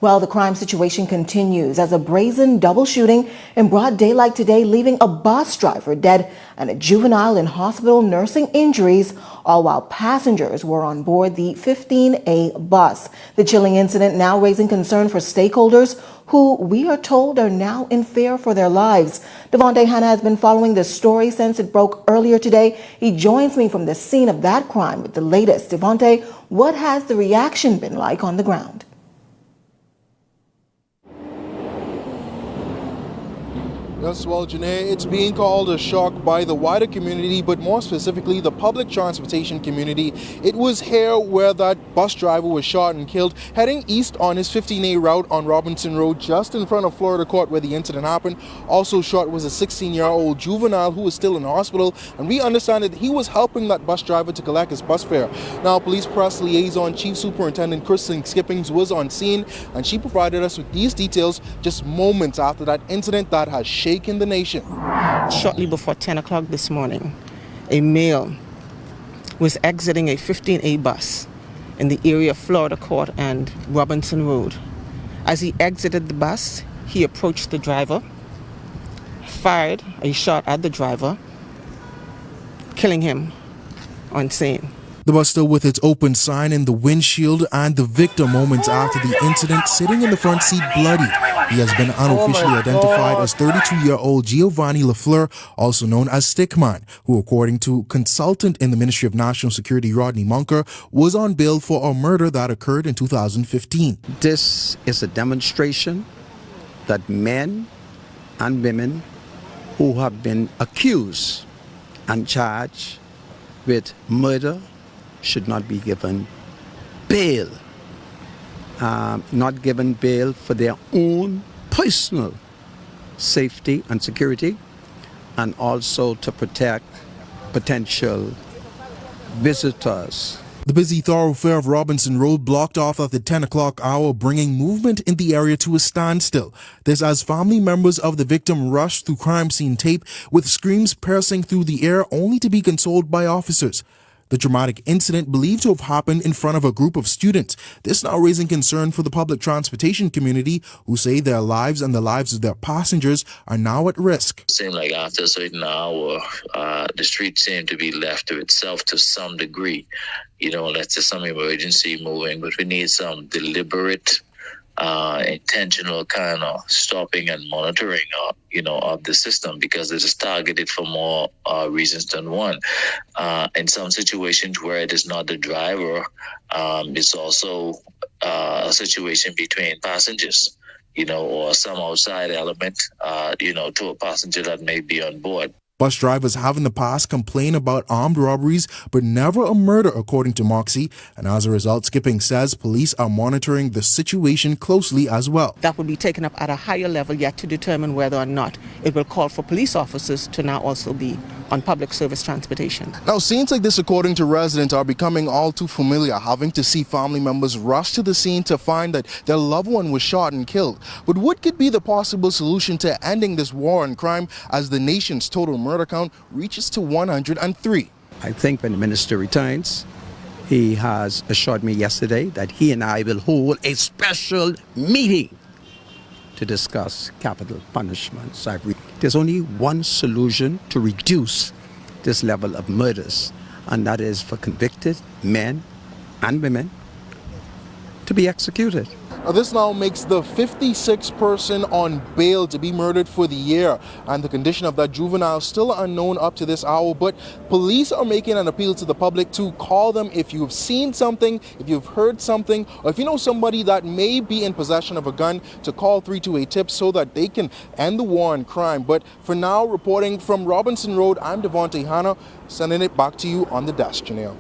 Well, the crime situation continues as a brazen double shooting in broad daylight today, leaving a bus driver dead and a juvenile in hospital nursing injuries, all while passengers were on board the 15A bus. The chilling incident now raising concern for stakeholders who we are told are now in fear for their lives. Devontae Hanna has been following this story since it broke earlier today. He joins me from the scene of that crime with the latest. Devontae, what has the reaction been like on the ground? Yes, well, Janae, it's being called a shock by the wider community, but more specifically the public transportation community. It was here where that bus driver was shot and killed, heading east on his 15A route on Robinson Road, just in front of Florida Court where the incident happened. Also shot was a 16-year-old juvenile who was still in hospital, and we understand that he was helping that bus driver to collect his bus fare. Now, Police Press Liaison Chief Superintendent Kristen Skippings was on scene, and she provided us with these details just moments after that incident that has shaken the nation. Shortly before 10 o'clock this morning, a male was exiting a 15A bus in the area of Florida Court and Robinson Road. As he exited the bus, he approached the driver, fired a shot at the driver, killing him on scene. The bus still with its open sign in the windshield, and the victim moments after the incident sitting in the front seat bloody. He has been unofficially identified as 32-year-old Giovanni LaFleur, also known as Stickman, who, according to consultant in the Ministry of National Security Rodney Munker, was on bail for a murder that occurred in 2015. This is a demonstration that men and women who have been accused and charged with murder should not be given bail. Not given bail for their own personal safety and security, and also to protect potential visitors. The busy thoroughfare of Robinson Road blocked off at the 10 o'clock hour, bringing movement in the area to a standstill. This as family members of the victim rushed through crime scene tape with screams piercing through the air, only to be consoled by officers. The dramatic incident believed to have happened in front of a group of students. This now raising concern for the public transportation community, who say their lives and the lives of their passengers are now at risk. Seemed like after a certain hour, the street seemed to be left to itself to some degree. Unless there's some emergency moving, but we need some deliberate, intentional kind of stopping and monitoring of the system, because it is targeted for more reasons than one. In some situations where it is not the driver, it's also a situation between passengers, or some outside element, to a passenger that may be on board. Bus drivers have in the past complained about armed robberies, but never a murder, according to Moxie. And as a result, Skipping says police are monitoring the situation closely as well. That will be taken up at a higher level yet to determine whether or not it will call for police officers to now also be on public service transportation. Now, scenes like this, according to residents, are becoming all too familiar, having to see family members rush to the scene to find that their loved one was shot and killed. But what could be the possible solution to ending this war on crime as the nation's total murder count reaches to 103? I think when the minister returns, he has assured me yesterday that he and I will hold a special meeting to discuss capital punishments. There's only one solution to reduce this level of murders, and that is for convicted men and women to be executed. This now makes the 56th person on bail to be murdered for the year, and the condition of that juvenile still unknown up to this hour. But police are making an appeal to the public to call them if you've seen something, if you've heard something, or if you know somebody that may be in possession of a gun, to call 328-TIPS so that they can end the war on crime. But for now, reporting from Robinson Road, I'm Devontae Hanna, sending it back to you on the desk, Janelle.